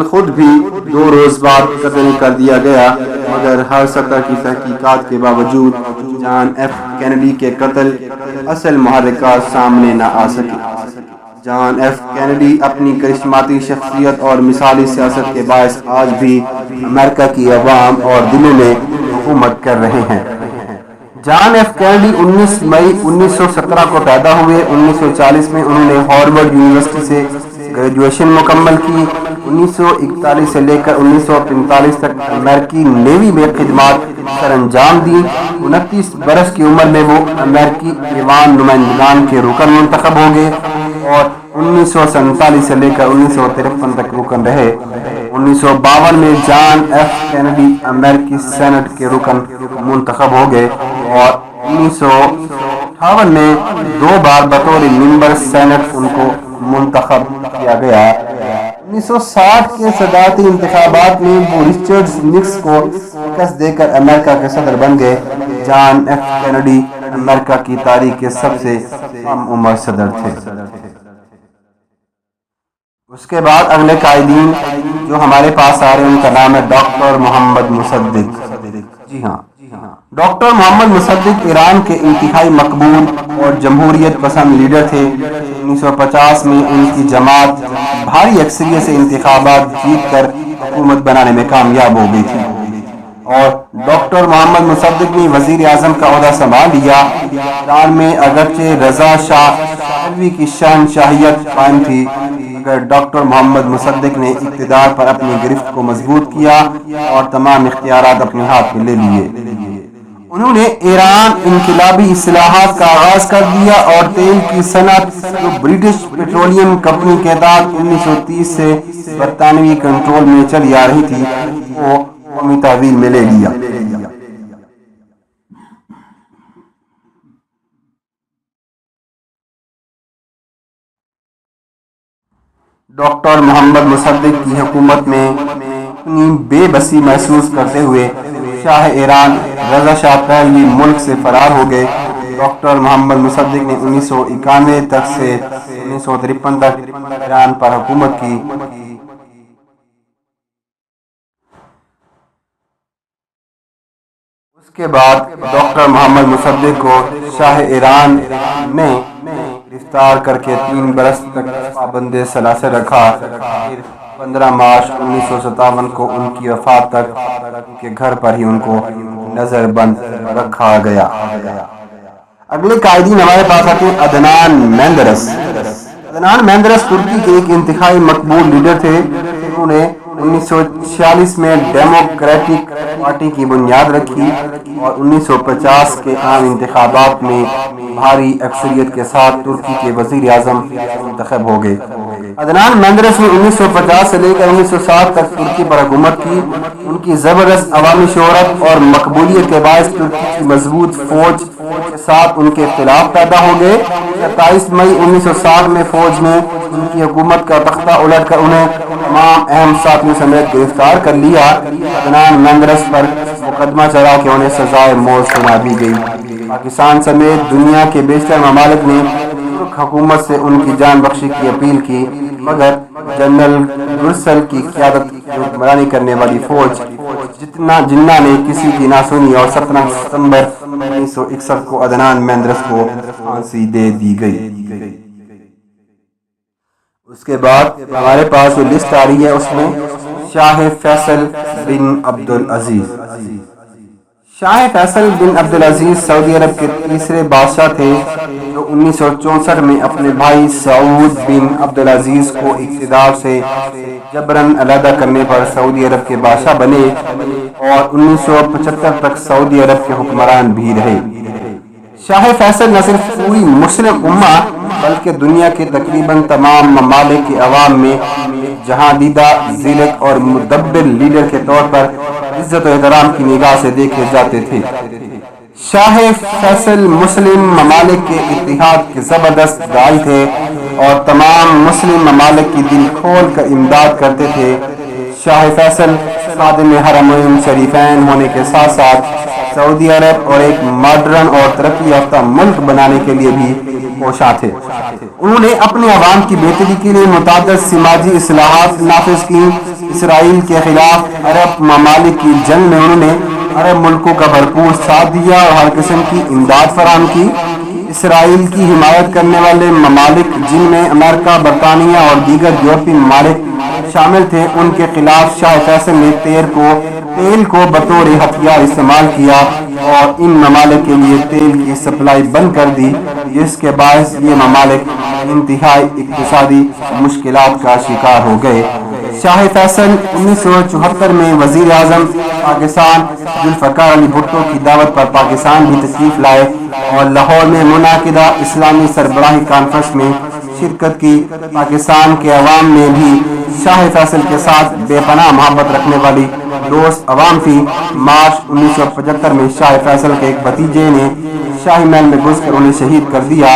خود بھی 2 روز بعد قتل کر دیا گیا، مگر ہر سطح کی تحقیقات کے باوجود جان ایف کینیڈی کے قتل کے اصل محرکات سامنے نہ آ سکے۔ جان ایف کینیڈی اپنی کرشماتی شخصیت اور مثالی سیاست کے باعث آج بھی امریکہ کی عوام اور دلوں میں حکومت کر رہے ہیں۔ جان ایف کینیڈی 19 مئی 1917 کو پیدا ہوئے۔ 1940 میں انہوں نے ہارورڈ یونیورسٹی سے گریجویشن مکمل کی۔ 1941 سے لے کر 1945 تک امریکی نیوی میں خدمات سر انجام دیں۔ 29 برس کی عمر میں وہ امریکی ایوان نمائندگان کے رکن منتخب ہو گئے اور 1947 سے لے کر 1953 تک رکن رہے۔ 1952 میں جان ایف کینیڈی امریکی سینٹ کے رکن منتخب ہو گئے اور 1958 میں 2 بار بطور ممبر سینٹ ان کو منتخب کیا گیا۔ 1960 کے صدارتی انتخابات میں وہ رچرڈ نکسن کو شکست دے کر امریکہ کے صدر بن گئے۔ جان ایف کینیڈی امریکہ کی تاریخ کے سب سے کم عمر صدر تھے۔ اس کے بعد اگلے قائدین جو ہمارے پاس آ رہے ہیں ان کا نام ہے ڈاکٹر محمد مصدق۔ جی ہاں، ڈاکٹر محمد مصدق ایران کے انتہائی مقبول اور جمہوریت پسند لیڈر تھے۔ 1950 میں ان کی جماعت بھاری اکثریت سے انتخابات جیت کر حکومت بنانے میں کامیاب ہو گئی تھی اور ڈاکٹر محمد مصدق نے وزیر اعظم کا عہدہ سنبھال لیا۔ ایران میں اگرچہ رضا شاہ پہلوی کی شہنشاہیت قائم تھی، مگر ڈاکٹر محمد مصدق نے اقتدار پر اپنی گرفت کو مضبوط کیا اور تمام اختیارات اپنے ہاتھ میں لے لیے۔ انہوں نے ایران انقلابی اصلاحات کا آغاز کر دیا اور تیل کی صنعت جو برٹش پیٹرولیم کمپنی کے تحت 1930 سے برطانوی کنٹرول میں چلی آ رہی تھی کو قومی تحویل میں لے لیا۔ ڈاکٹر محمد مصدق کی حکومت میں اپنی بے بسی محسوس کرتے ہوئے شاہ ایران رضا شاہ پہلوی ملک سے فرار ہو گئے۔ ڈاکٹر محمد مصدق نے 1991 تک سے 1953 تک ایران پر حکومت کی۔ اس کے بعد ڈاکٹر محمد مصدق کو شاہ ایران نے گرفتار کر کے 3 برس تک پابند سلاسل رکھا۔ پھر 15 مارچ 1957 کو ان کی وفات تک ان کے گھر پر ہی ان کو نظر بند رکھا گیا۔ اگلے قائدین ہمارے پاس آتے ہیں عدنان مندرس۔ عدنان مندرس ترکی کے ایک انتہائی مقبول لیڈر تھے۔ انہوں نے 1946 میں ڈیموکریٹک پارٹی کی بنیاد رکھی اور 1950 کے عام انتخابات میں بھاری اکثریت کے ساتھ ترکی کے وزیر اعظم منتخب ہو گئے۔ عدنان مندرس نے 1950 سے لے کر 1960 تک ترکی پر حکومت کی۔ ان کی زبردست عوامی شہرت اور مقبولیت کے باعث ترکی کی مضبوط فوج کے ساتھ ان کے اختلاف پیدا ہو گئے۔ 27 مئی 1960 میں فوج نے ان کی حکومت کا تختہ الٹ کر انہیں تمام اہم ساتھیوں سمیت گرفتار کر لیا۔ عدنان مندرس پر مقدمہ چلا کہ انہیں سزائے موت سنا دی گئی۔ پاکستان سمیت دنیا کے بیشتر ممالک نے ترک حکومت سے ان کی جان بخشی کی اپیل کی، مگر جنرل گرسل کی قیادت کی حکمرانی کرنے والی فوج جناح نے کسی کی نہ سنی اور 17 ستمبر 1961 کو عدنان مندرس کو پھانسی دے دی گئی۔ اس کے بعد ہمارے پاس جو لسٹ آ رہی ہے اس میں شاہ فیصل بن عبدالعزیز۔ شاہ فیصل بن عبدالعزیز سعودی عرب کے تیسرے بادشاہ تھے جو 1964 میں اپنے بھائی سعود بن عبدالعزیز کو اقتدار سے جبراً علیحدہ کرنے پر سعودی عرب کے بادشاہ بنے اور 1975 تک سعودی عرب کے حکمران بھی رہے۔ شاہ فیصل نہ صرف پوری مسلم امہ بلکہ دنیا کے تقریباً تمام ممالک کے عوام میں ایک جہاں دیدہ، ذیلک اور مدبر لیڈر کے طور پر عزت و احترام کی نگاہ سے دیکھے جاتے تھے۔ شاہ فیصل مسلم ممالک کے اتحاد کے زبردست داعی تھے اور تمام مسلم ممالک کی دل کھول کر امداد کرتے تھے۔ شاہ فیصل خادم حرمین شریفین ہونے کے ساتھ ساتھ سعودی عرب اور ایک ماڈرن اور ترقی یافتہ ملک بنانے کے لیے بھی کوشاں تھے۔ انہوں نے اپنے عوام کی بہتری کے لیے متعدد سماجی اصلاحات نافذ کی۔ اسرائیل کے خلاف عرب ممالک کی جنگ میں انہوں نے عرب ملکوں کا بھرپور ساتھ دیا اور ہر قسم کی امداد فراہم کی۔ اسرائیل کی حمایت کرنے والے ممالک جن میں امریکہ، برطانیہ اور دیگر یورپی ممالک شامل تھے، ان کے خلاف شاہ فیصل نے تیل کو بطور ہتھیار استعمال کیا اور ان ممالک کے لیے تیل کی سپلائی بند کر دی، جس کے باعث یہ ممالک انتہائی اقتصادی مشکلات کا شکار ہو گئے۔ شاہ فیصل 1974 میں وزیر اعظم پاکستان ذوالفقار علی بھٹو کی دعوت پر پاکستان بھی تشریف لائے اور لاہور میں منعقدہ اسلامی سربراہی کانفرنس میں شرکت کی۔ پاکستان کے عوام میں بھی شاہ فیصل کے ساتھ بے پناہ محبت رکھنے والی دوست عوام تھی۔ مارچ 1975 میں شاہ فیصل کے ایک بھتیجے نے شاہی محل میں گھس کر انہیں شہید کر دیا۔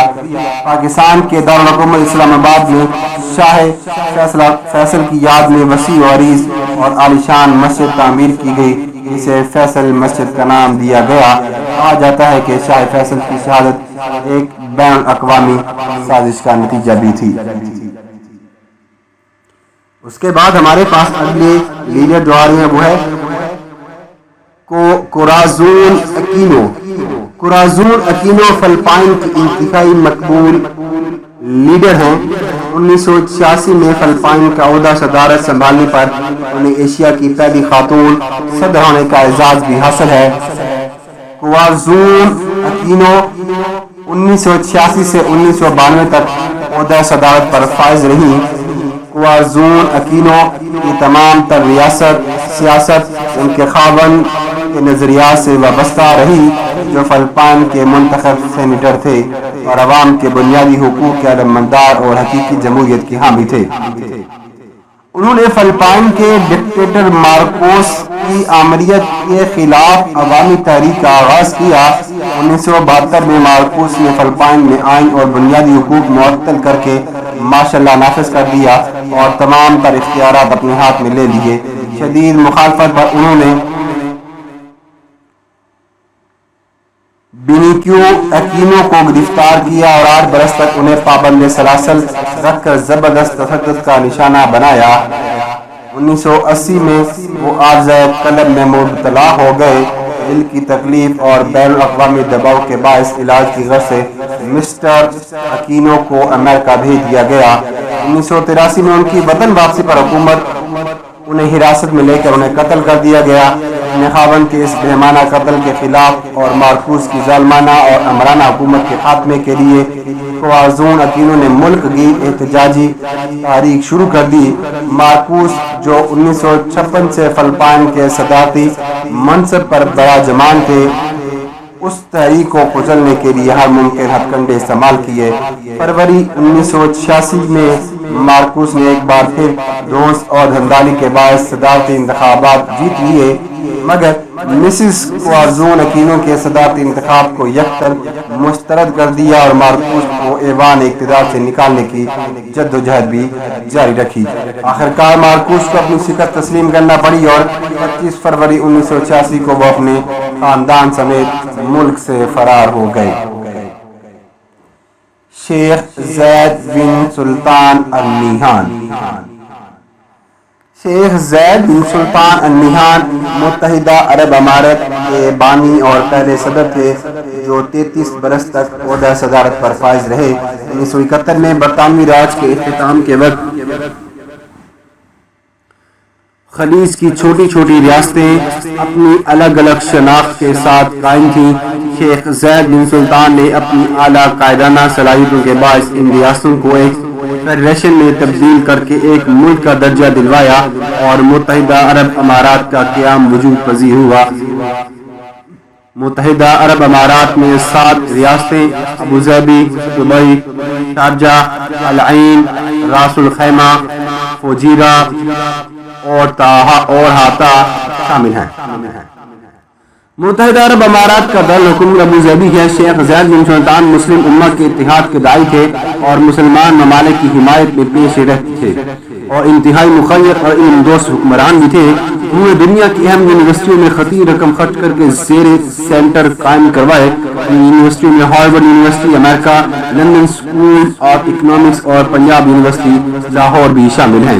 پاکستان کے دارالحکومت اسلام آباد میں شاہ فیصل کی یاد میں وسیع و عریض اور عالیشان مسجد تعمیر کی گئی، جسے فیصل مسجد کا نام دیا گیا۔ کہا جاتا ہے کہ شاہ فیصل کی شہادت ایک بین الاقوامی سازش کا نتیجہ بھی تھی۔ اس کے بعد ہمارے پاس اگلے لیڈر جو آ رہے ہیں وہ ہے کورازون اکینو۔ کورازون اکینو فلپائن کی انتہائی مقبول لیڈر ہیں۔ 1986 میں فلپائن کا عہدہ صدارت سنبھالنے پر انہیں ایشیا کی پہلی خاتون صدر ہونے کا اعزاز بھی حاصل ہے۔ کورازون اکینو 1986 سے 1992 تک عہدہ صدارت پر فائز رہی۔ کورازون اکینو کی تمام تر سیاست ان کے خاوند کے نظریات سے وابستہ رہی، جو فلپائن کے منتخب سینیٹر تھے اور عوام کے بنیادی حقوق کے علمبردار اور حقیقی جمہوریت کے حامی تھے۔ انہوں نے فلپائن کے ڈکٹیٹر مارکوس کی آمریت کے خلاف عوامی تحریک کا آغاز کیا۔ 1972 میں مارکوس نے فلپائن میں آئین اور بنیادی حقوق معطل کر کے ماشاءاللہ نافذ کر دیا اور تمام تر اختیارات اپنے ہاتھ میں لے لیے۔ شدید مخالفت پر انہوں نے بینیکیو ایکوینو کو گرفتار کیا اور 8 برس تک انہیں پابند سلاسل رکھ کر زبردست تشدد کا نشانہ بنایا۔ 1980 میں وہ عارضہ قلب میں مبتلا ہو گئے۔ دل کی تکلیف اور بین الاقوامی دباؤ کے باعث علاج کی غرض سے مسٹر ایکوینو کو امریکہ بھیج دیا گیا۔ 1983 میں ان کی وطن واپسی پر حکومت انہیں حراست میں لے کر انہیں قتل کر دیا گیا۔ اپنے خاوند کے اس بہیمانہ قتل کے خلاف اور مارکوس کی ظالمانہ اور امرانہ حکومت کے خاتمے کے لیے کوارزون ایکوینو نے ملک کی احتجاجی تحریک شروع کر دی۔ مارکوس جو 1956 سے فلپائن کے صدارتی منصب پر براجمان تھے، اس تحریک کو کچلنے کے لیے ہر ممکن ہتھ کنڈے استعمال کیے۔ فروری 1986 میں مارکوس نے ایک بار پھر دھونس اور دھاندلی کے باعث صدارتی انتخابات جیت لیے، مگر مسز کوارزون ایکوینو کے صدارتی انتخاب کو یکسر مسترد کر دیا اور مارکوس کو ایوان اقتدار سے نکالنے کی جدوجہد بھی جاری رکھی۔ آخرکار مارکوس کو اپنی شکست تسلیم کرنا پڑی اور 25 فروری 1986 کو وہ اپنے خاندان سمیت ملک سے فرار ہو گئے۔ شیخ زید بن سلطان النہیان۔ شیخ زید بن سلطان النہیان متحدہ عرب امارات کے بانی اور پہلے صدر تھے جو 33 برس تک عہدہ صدارت پر فائز رہے۔ 1971 میں برطانوی راج کے اختتام کے وقت خلیج کی چھوٹی چھوٹی ریاستیں اپنی الگ الگ شناخت کے ساتھ قائم تھیں۔ شیخ زید بن سلطان نے اپنی اعلیٰ قائدانہ صلاحیتوں کے باعث ان ریاستوں کو ایک فیڈریشن میں تبدیل کر کے ایک ملک کا درجہ دلوایا اور متحدہ عرب امارات کا قیام وجود پذیر ہوا۔ متحدہ عرب امارات میں 7 ریاستیں ابوظہبی، دبئی، شارجہ، العین، راس الخیمہ، فوجیرہ اور ہاتا شامل ہیں۔ متحدہ عرب امارات کا دارالحکومت ابوظہبی ہے۔ شیخ زید بن سلطان مسلم امہ کے اتحاد کے داعی تھے اور مسلمان ممالک کی حمایت میں پیش رفت تھے اور انتہائی مخیر اور علم دوست حکمران بھی تھے۔ انہوں نے دنیا کی اہم یونیورسٹیوں میں خطیر رقم خرچ کر کے زیر سینٹر قائم کروائے۔ یونیورسٹیوں میں Harvard university America, London school of economics اور پنجاب یونیورسٹی لاہور بھی شامل ہیں۔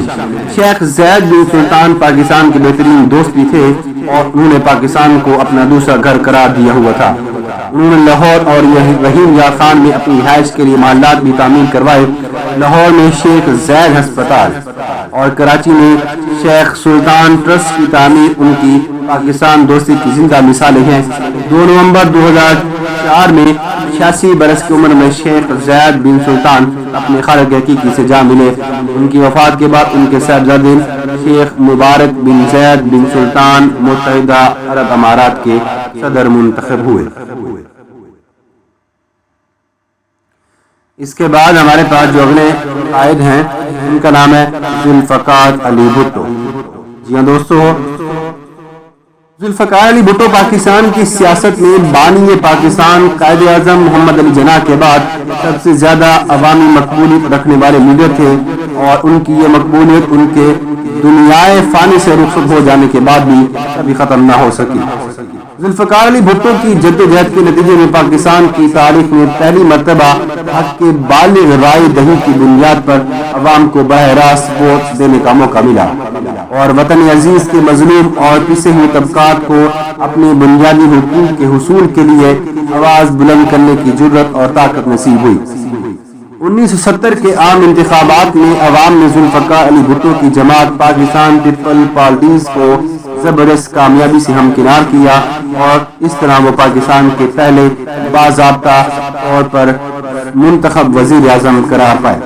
شیخ زید بن سلطان پاکستان کے بہترین دوست بھی تھے اور انہوں نے پاکستان کو اپنا دوسرا گھر قرار دیا ہوا تھا۔ انہوں نے لاہور اور رحیم یار خان میں اپنی رہائش کے لیے محلات بھی تعمیر کروائے۔ لاہور میں شیخ زید ہسپتال اور کراچی میں شیخ سلطان ٹرسٹ کی تعمیر ان کی پاکستان دوستی کی زندہ مثالیں ہیں۔ 2 نومبر 2004 میں 86 برس کی عمر میں شیخ زید بن سلطان اپنے خالق حقیقی سے جا ملے۔ ان کی وفات کے بعد ان کے صاحبزادے شیخ مبارک بن زید بن سلطان متحدہ عرب امارات کے صدر منتخب ہوئے۔ اس کے بعد ہمارے پاس جو اگلے قائد ہیں ان کا نام ہے ذوالفقار علی بھٹو۔ جی ہاں دوستو، ذوالفقار علی بھٹو پاکستان کی سیاست میں بانی پاکستان قائد اعظم محمد علی جناح کے بعد سب سے زیادہ عوامی مقبولیت رکھنے والے لیڈر تھے اور ان کی یہ مقبولیت ان کے دنیائے فانی سے رخصت ہو جانے کے بعد بھی کبھی ختم نہ ہو سکی۔ ذوالفقار علی بھٹو کی جدوجہد کے نتیجے میں پاکستان کی تاریخ میں پہلی مرتبہ حق کے بالغ رائے دہی کی بنیاد پر عوام کو براہ راست ووٹ دینے کا موقع ملا اور وطن عزیز کے مظلوم اور پسے ہوئے طبقات کو اپنے بنیادی حقوق کے حصول کے لیے آواز بلند کرنے کی جرأت اور طاقت نصیب ہوئی۔ 1970 کے عام انتخابات میں عوام نے ذوالفقار علی بھٹو کی جماعت پاکستان پیپل پارٹیز کو زبردست کامیابی سے ہمکنار کیا اور اس طرح وہ پاکستان کے پہلے باضابطہ طور پر منتخب وزیر اعظم قرار پائے۔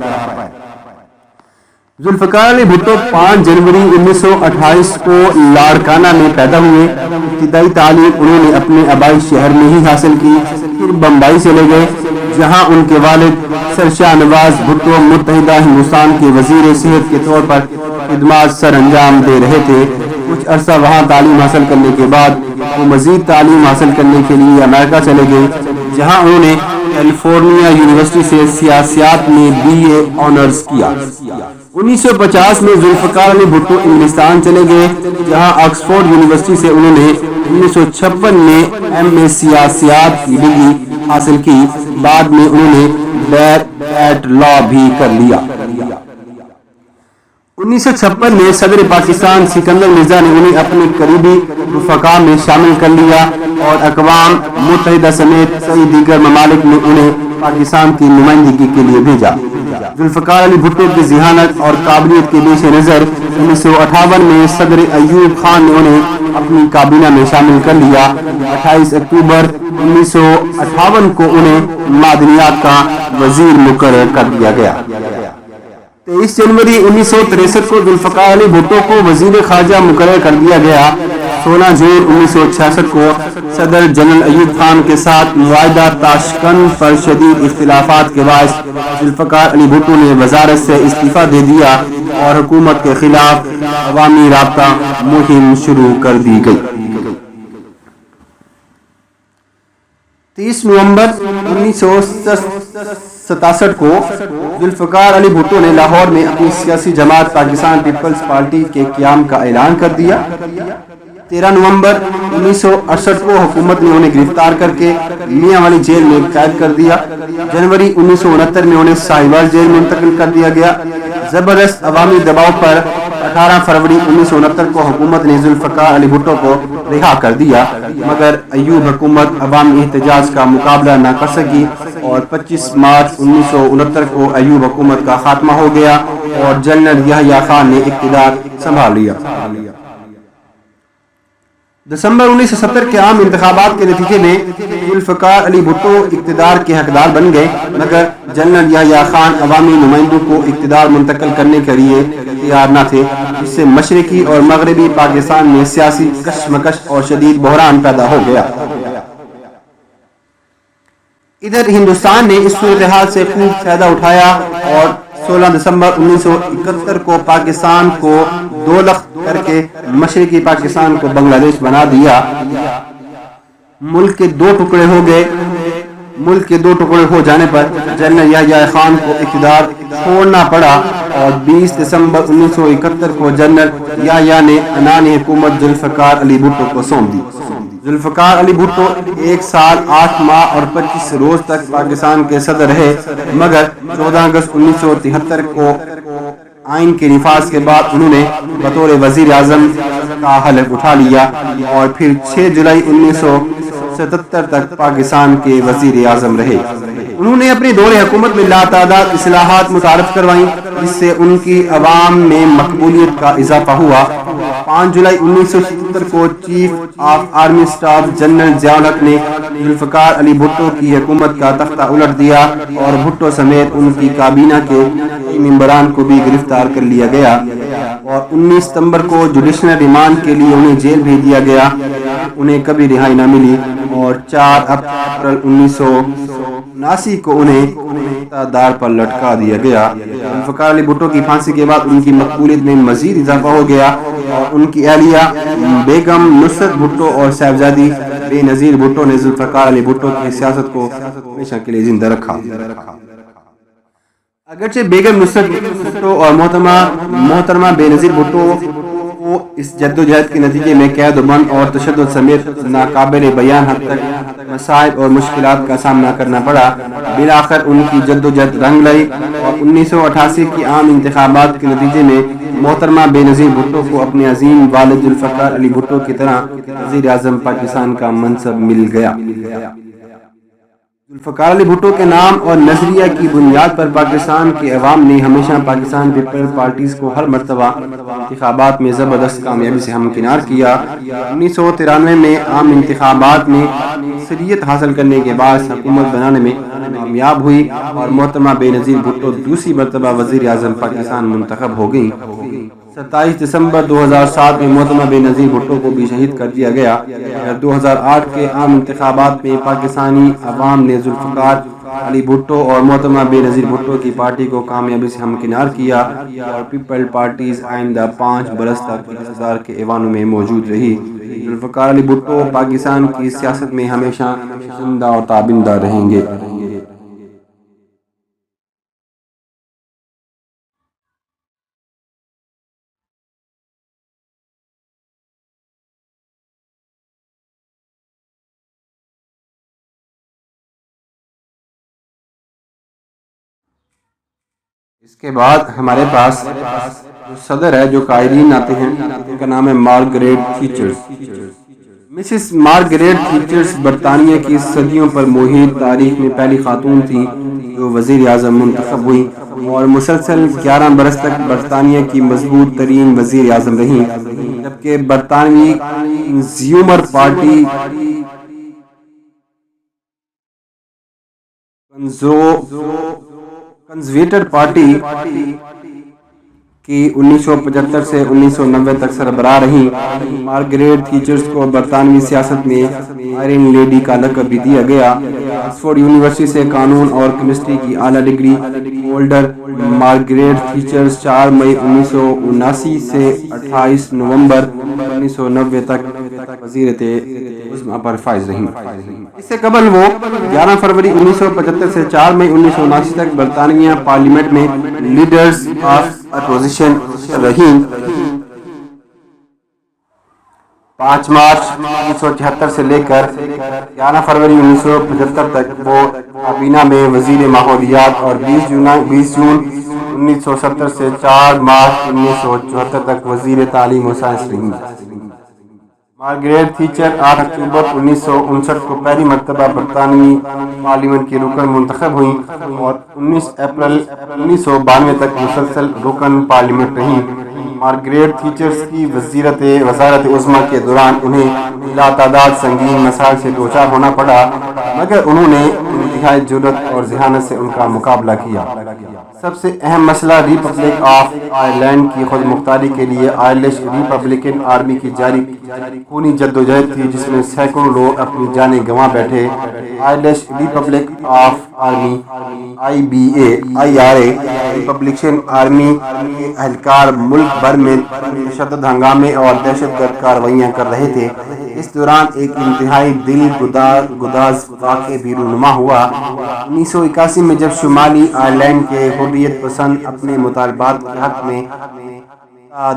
ذوالفقار علی بھٹو 5 جنوری 1928 کو لاڑکانہ میں پیدا ہوئے۔ ابتدائی تعلیم انہوں نے اپنے آبائی شہر میں ہی حاصل کی، پھر بمبئی چلے گئے جہاں ان کے والد سر شاہ نواز بھٹو متحدہ ہندوستان کے وزیر صحت کے طور پر خدمات سر انجام دے رہے تھے۔ کچھ عرصہ وہاں تعلیم حاصل کرنے کے بعد وہ مزید تعلیم حاصل کرنے کے لیے امریکہ چلے گئے جہاں انہوں نے کیلیفورنیا یونیورسٹی سے سیاسیات میں BA آنرز کیا۔ 1950 میں ذوالفقار علی بھٹو انگلستان چلے گئے، جہاں آکسفورڈ یونیورسٹی سے انہوں نے 1956 میں MA سیاسیات کی ڈگری حاصل کی۔ بعد میں انہوں نے BA لا بھی کر لیا۔ 1956 میں صدر پاکستان سکندر مرزا نے انہیں اپنے قریبی رفقا میں شامل کر لیا اور اقوام متحدہ سمیت کئی دیگر ممالک میں انہیں پاکستان کی نمائندگی کے لیے بھیجا۔ ذوالفقار علی بھٹو کی ذہانت اور قابلیت کے پیش نظر 1958 میں صدر ایوب خان نے انہیں اپنی کابینہ میں شامل کر لیا۔ 28 اکتوبر 1958 کو انہیں معدنیات کا وزیر مقرر کر دیا گیا۔ 23 جنوری 1963 کو ذوالفقار علی بھٹو کو وزیر خارجہ مقرر کر دیا گیا۔ 16 جون 1966 کو صدر جنرل ایوب خان کے ساتھ معاہدہ تاشکند پر شدید اختلافات کے باعث ذوالفقار علی بھٹو نے وزارت سے استعفیٰ دے دیا اور حکومت کے خلاف عوامی رابطہ مہم شروع کر دی گئی۔ 30 نومبر 1967 کو ذوالفقار علی بھٹو نے لاہور میں اپنی سیاسی جماعت پاکستان پیپلز پارٹی کے قیام کا اعلان کر دیا۔ 13 نومبر 1968 کو حکومت نے انہیں گرفتار کر کے میاں والی جیل میں قید کر دیا۔ جنوری 1969 میں انہیں ساہیوال جیل میں منتقل کر دیا گیا۔ زبردست عوامی دباؤ پر 18 فروری 1969 کو حکومت نے ذوالفقار علی بھٹو کو رہا کر دیا، مگر ایوب حکومت عوامی احتجاج کا مقابلہ نہ کر سکی اور 25 مارچ 1969 کو ایوب حکومت کا خاتمہ ہو گیا اور جنرل یحییٰ خان نے اقتدار سنبھال لیا۔ دسمبر 1970 کے عام انتخابات کے نتیجے میں ذوالفقار علی بھٹو اقتدار کے حقدار بن گئے، مگر جنرل یحییٰ خان عوامی نمائندوں کو اقتدار منتقل کرنے کے لیے تیار نہ تھے، جس سے مشرقی اور مغربی پاکستان میں سیاسی کشمکش اور شدید بحران پیدا ہو گیا۔ ادھر ہندوستان نے اس صورتحال سے خوب فائدہ اٹھایا اور 16 دسمبر 1971 کو پاکستان کو دو لخت کر کے مشرقی پاکستان کو بنگلہ دیش بنا دیا۔ ملک کے دو ٹکڑے ہو جانے پر جنرل یحییٰ خان کو اقتدار چھوڑنا پڑا اور 20 دسمبر 1971 کو جنرل یحییٰ نے عنان حکومت ذوالفقار علی بھٹو کو سونپ دی۔ ذوالفقار علی بھٹو 1 سال 8 ماہ اور 25 روز تک پاکستان کے صدر رہے، مگر 14 اگست 1973 کو آئین کے نفاذ کے بعد انہوں نے بطور وزیر اعظم کا حلف اٹھا لیا اور پھر 6 جولائی 1977 تک پاکستان کے وزیر اعظم رہے۔ انہوں نے اپنے دور حکومت میں لاتعداد اصلاحات متعارف کروائیں، جس سے ان کی عوام میں مقبولیت کا اضافہ ہوا۔ 5 جولائی 1977 کو chief of army staff general Zia الحق نے ذوالفقار علی بھٹو کی حکومت کا تختہ الٹ دیا اور بھٹو سمیت ان کی کابینہ کے ممبران کو بھی گرفتار کر لیا گیا اور 19 ستمبر کو جوڈیشنل ریمانڈ کے لیے انہیں جیل بھیج دیا گیا۔ انہیں کبھی رہائی نہ ملی اور 4 اپریل 1979 کو انہیں دار پر لٹکا دیا گیا۔ ذوالفقار علی بھٹو کی پھانسی کے بعد ان کی مقبولیت میں مزید اضافہ ہو گیا اور ان کی اہلیہ بیگم نصرت بھٹو اور صاحبزادی بے نظیر بھٹو نے ذوالفقار علی بھٹو کی سیاست کو ہمیشہ کے لیے زندہ رکھا۔ اگرچہ بیگم نصرت بھٹو اور محترمہ بے نظیر بھٹو کو اس جدوجہد کے نتیجے میں قید و بند اور تشدد سمیت ناقابل بیان حد تک مسائل اور مشکلات کا سامنا کرنا پڑا، بالآخر ان کی جدوجہد رنگ لائی اور 1988 کی عام انتخابات کے نتیجے میں محترمہ بے نظیر بھٹو کو اپنے عظیم والد ذوالفقار علی بھٹو کی طرح وزیر اعظم پاکستان کا منصب مل گیا۔ ذوالفقار علی بھٹو کے نام اور نظریہ کی بنیاد پر پاکستان کے عوام نے ہمیشہ پاکستان پیپلز پارٹیز کو ہر مرتبہ انتخابات میں زبردست کامیابی سے ہمکنار کیا۔ 1993 میں عام انتخابات میں اکثریت حاصل کرنے کے بعد حکومت بنانے میں کامیاب ہوئی اور محترمہ بے نظیر بھٹو دوسری مرتبہ وزیر اعظم پاکستان منتخب ہو گئیں۔ 27 دسمبر 2007 میں محترمہ بے نظیر بھٹو کو بھی شہید کر دیا گیا۔ 2008 کے عام انتخابات میں پاکستانی عوام نے ذوالفقار علی بھٹو اور محترمہ بے نظیر بھٹو کی پارٹی کو کامیابی سے ہمکنار کیا اور پیپل پارٹیز آئندہ 5 برس تک اقتدار کے ایوانوں میں موجود رہی۔ ذوالفقار علی بھٹو پاکستان کی سیاست میں ہمیشہ زندہ اور تابندہ رہیں گے۔ اس کے بعد ہمارے پاس جو صدر ہے، جو قائدین آتے ہیں، ان کا نام ہے مارگریٹ تھیچرز۔ مسز مارگریٹ تھیچرز برطانیہ کی صدیوں پر محیط تاریخ میں پہلی خاتون تھیں جو وزیر اعظم منتخب ہوئیں اور مسلسل 11 برس تک برطانیہ کی مضبوط ترین وزیر اعظم رہیں، جبکہ برطانوی کنزرویٹر پارٹی کی 1975 سے 1990 تک سربراہ رہیں۔ مارگریٹ تھیچرز کو برطانوی سیاست میں آئرن لیڈی کا لقب بھی دیا گیا۔ آکسفورڈ یونیورسٹی سے قانون اور کیمسٹری کی اعلیٰ ڈگری ہولڈر مارگریٹ تھیچرز 4 مئی 1979 سے 28 نومبر 1990 تک وزیرِ عظمیٰ پر فائز رہیں۔ اس سے قبل وہ 11 فروری 1975 سے 4 مئی 1979 تک برطانوی پارلیمنٹ میں لیڈرز آف اپوزیشن رہیں۔ 5 مارچ 1976 سے لے کر 11 فروری 1975 تک وہ کابینہ میں وزیر ماحولیات اور 20 جون 1970 سے 4 مارچ 1974 تک وزیر تعلیم و سائنس رہیں۔ مارگریٹ تھیچر 8 اکتوبر 1959 کو پہلی مرتبہ برطانوی پارلیمنٹ کی رکن منتخب ہوئیں اور 19 اپریل 1992 تک مسلسل رکن پارلیمنٹ رہیں۔ مارگریٹ تھیچرز کی وزارت عظمیٰ کے دوران انہیں بلا تعداد سنگین مسائل سے دوچار ہونا پڑا، مگر انہوں نے انتہائی جرأت اور ذہانت سے ان کا مقابلہ کیا۔ سب سے اہم مسئلہ ریپبلک آف آئرلینڈ کی خود مختاری کے لیے آئرلش ریپبلکن آرمی کی جاری خونی جدوجہد تھی، جس میں سینکڑوں لوگ اپنی جانیں گنوا بیٹھے۔ Irish republic of army IRA republican army کے اہلکار ملک بھر میں تشدد، ہنگامے اور دہشت گرد کارروائیاں کر رہے تھے۔ اس دوران ایک انتہائی دل گداز واقعہ بھی رونما ہوا۔ 1981 میں جب شمالی آئرلینڈ کے حریت پسند اپنے مطالبات کے حق میں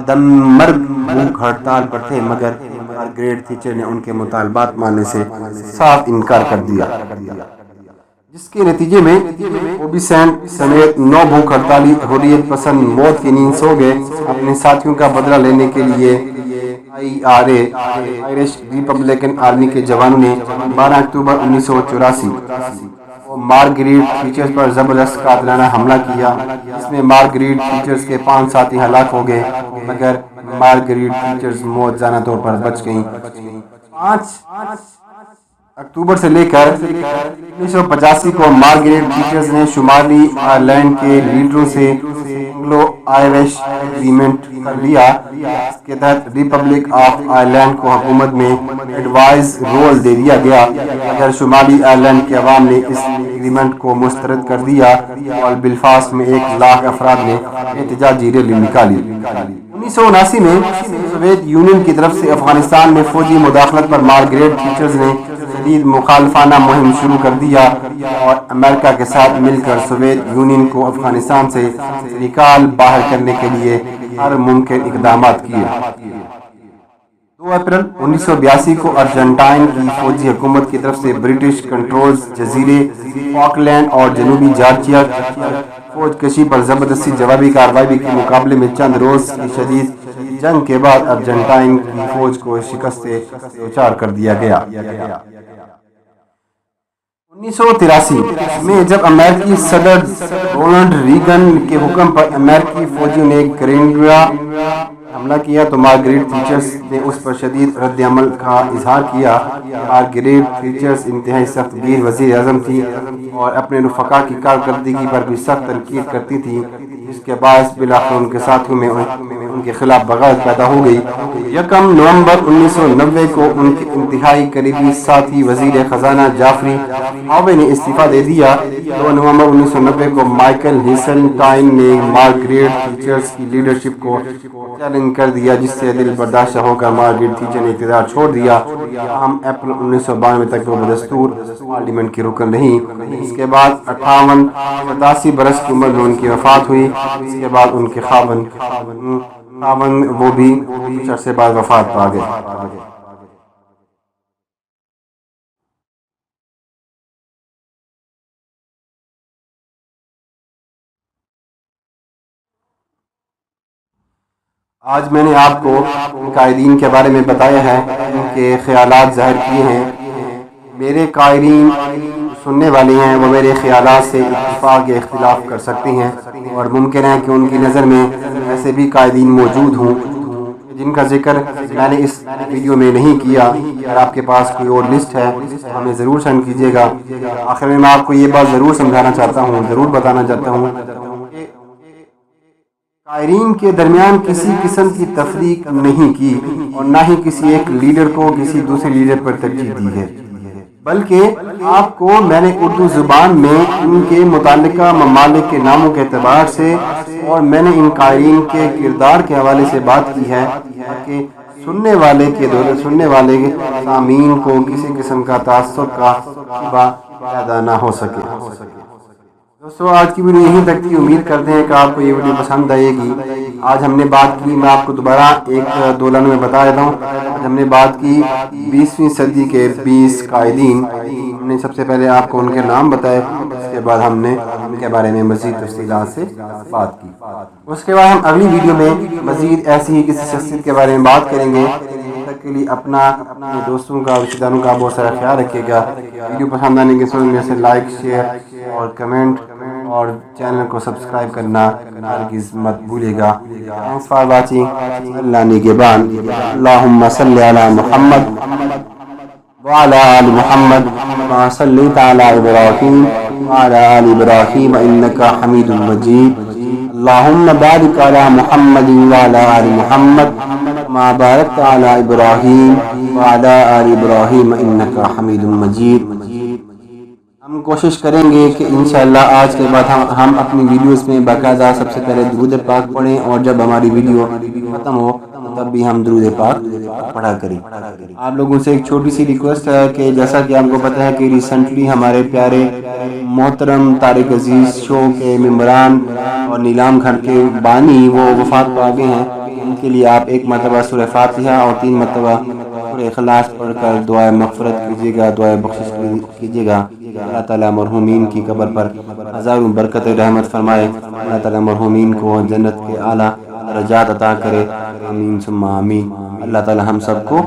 دمرگ بھوک ہڑتال پر تھے، مگر مارگریٹ تھیچر نے ان کے مطالبات ماننے سے صاف انکار کر دیا، جس کے نتیجے میں بوبی سینڈ سمیت 9 بھوک ہڑتالی حریت پسند موت کی نیند سو گئے۔ اپنے ساتھیوں کا بدلہ لینے کے لیے IRA آئرش ریپبلکن آرمی کے جوانوں نے 12 اکتوبر 1984 کو مارگریٹ تھیچرز پر زبردست قاتلانہ حملہ کیا، جس میں مارگریٹ تھیچرز کے 5 ساتھی ہلاک ہو گئے، مگر مارگریٹ تھیچرز موت زانہ طور پر بچ گئیں۔ 5 اکتوبر سے لے کر 1985 کو مارگریٹ تھیچرز نے شمالی آئرلینڈ کے لیڈروں سے اینگلو آئرش ایگریمنٹ کر لیا، جس کے تحت ریپبلک آف آئرلینڈ کو حکومت میں ایڈوائز رول دے دیا گیا، مگر شمالی آئرلینڈ کے عوام نے اس ایگریمنٹ کو مسترد کر دیا اور بلفاسٹ میں 1 لاکھ افراد نے احتجاجی ریلی نکالی۔ 1979 میں سوویت یونین کی طرف سے افغانستان میں فوجی مداخلت پر مارگریٹ تھیچرز نے شدید مخالفانہ مہم شروع کر دیا اور امریکہ کے ساتھ مل کر سوویت یونین کو افغانستان سے نکال باہر کرنے کے لیے ہر ممکن اقدامات کیے۔ 2 اپریل 1982 کو ارجنٹائن کی فوجی حکومت کی طرف سے برٹش کنٹرولز جزیرے فاکلینڈ اور جنوبی جارجیا پر فوج کشی پر زبردستی جوابی کارروائی کے مقابلے میں چند روز کی شدید جنگ کے بعد ارجنٹائن کی فوج کو شکست سے دوچار کر دیا گیا۔ 1983 میں جب امریکی صدر رونلڈ ریگن کے حکم پر امریکی فوجیوں نے گرینیڈا حملہ کیا تو مارگریٹ تھیچرز نے اس پر شدید رد عمل کا اظہار کیا۔ مارگریٹ تھیچرز انتہائی سخت گیر وزیر اعظم تھی اور اپنے رفقا کی کارکردگی پر بھی سخت تنقید کرتی تھی، جس کے باعث بالآخر ان کے ساتھیوں میں ان کے خلاف بغاوت پیدا ہو گئی۔ 1 نومبر 1990 کو ان کے انتہائی قریبی ساتھی وزیر خزانہ جیفری ہاوے نے استعفیٰ دے دیا۔ 2 نومبر 1990 کو مائیکل ہیسلٹائن نے مارگریٹ تھیچرز کی لیڈرشپ کو چیلنج کر دیا، جس سے دل برداشتہ ہو کر مارگریٹ تھیچر نے اقتدار چھوڑ دیا۔ تاہم اپریل 1992 تک وہ بدستور پارلیمنٹ کی رکن رہیں۔ اس کے بعد 87 برس کی عمر میں ان کی وفات ہوئی۔ اس کے بعد ان کے خاوند وہ بھی کچھ عرصے بعد وفات پا گئے۔ آج میں نے آپ کو قائدین کے بارے میں بتایا ہے، ان کے خیالات ظاہر کیے ہیں۔ میرے قائدین سننے والے ہیں وہ میرے خیالات سے اتفاق یا اختلاف کر سکتے ہیں، اور ممکن ہے کہ ان کی نظر میں ایسے بھی قائدین موجود ہوں جن کا ذکر میں نے اس ویڈیو میں نہیں کیا۔ اگر آپ کے پاس کوئی اور لسٹ ہے تو ہمیں ضرور سینڈ کیجیے گا۔ آخر میں آپ کو یہ بات ضرور سمجھانا چاہتا ہوں، ضرور بتانا چاہتا ہوں کہ قائدین کے درمیان کسی قسم کی تفریق نہیں کی، اور نہ ہی کسی ایک لیڈر کو کسی دوسرے لیڈر پر ترجیح دی ہے، بلکہ آپ کو میں نے اردو زبان میں ان کے متعلقہ ممالک کے ناموں کے اعتبار سے اور میں نے ان قائدین کے کردار کے حوالے سے بات کی ہے کہ سننے والے سامعین کو کسی قسم کا تعصب کا شبہ پیدا نہ ہو سکے۔ دوستو، آج کی ویڈیو یہیں تک تھی۔ امید کرتے ہیں کہ آپ کو یہ ویڈیو پسند آئے گی۔ آج ہم نے بات کی، میں آپ کو دوبارہ ایک دو لائنوں میں بتا دیتا ہوں۔ آج ہم نے بات کی 20ویں صدی کے 20 قائدین۔ ہم نے سب سے پہلے آپ کو ان کے نام بتائے، اس کے بعد ہم نے ان کے بارے میں مزید تفصیلات سے بات کی۔ اس کے بعد ہم اگلی ویڈیو میں مزید ایسی ہی کسی شخصیت کے بارے میں بات کریں گے۔ تب تک کے لیے اپنے دوستوں کا، رشتہ داروں کا بہت سارا خیال رکھیے گا۔ ویڈیو پسند آنے کے ساتھ میں سے لائک، شیئر اور کمنٹ اور چینل کو سبسکرائب کرنا ہرگز مت بھولے گا۔ Thanks for watching. اللہ نگہبان۔ اللہم صلی علی محمد وعلی آل محمد کما صلیت علی ابراہیم وعلی آل ابراہیم انک حمید مجید۔ اللہم بارک علی محمد وعلی آل محمد کما بارکت علی ابراہیم وعلی آل ابراہیم انک حمید مجید۔ ہم کوشش کریں گے کہ انشاءاللہ آج کے بعد ہم اپنی ویڈیوز میں باقاعدہ سب سے پہلے درود پاک پڑھیں، اور جب ہماری ویڈیو ختم ہو تب بھی ہم درود پاک پڑھا کریں۔ آپ لوگوں سے ایک چھوٹی سی ریکویسٹ ہے کہ جیسا کہ آپ کو پتہ ہے کہ ریسنٹلی ہمارے پیارے محترم طارق عزیز شو کے ممبران اور نیلام گھر کے بانی وہ وفات پا گئے ہیں۔ ان کے لیے آپ ایک مرتبہ سورہ فاتحہ اور 3 مرتبہ سورہ اخلاص پڑھ کر دعائے مغفرت کیجیے گا، دعائے بخشش کیجیے گا۔ اللہ تعالیٰ مرحومین کی قبر پر ہزاروں برکت رحمت فرمائے۔ اللہ تعالیٰ مرحومین کو جنت کے اعلیٰ درجات عطا کرے۔ آمین ثم آمین۔ اللہ تعالیٰ ہم سب کو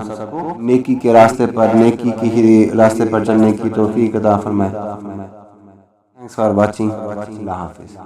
نیکی کے راستے پر، نیکی کی راستے پر چلنے کی توفیق عطا فرمائے۔ Thanks for watching. اللہ حافظ۔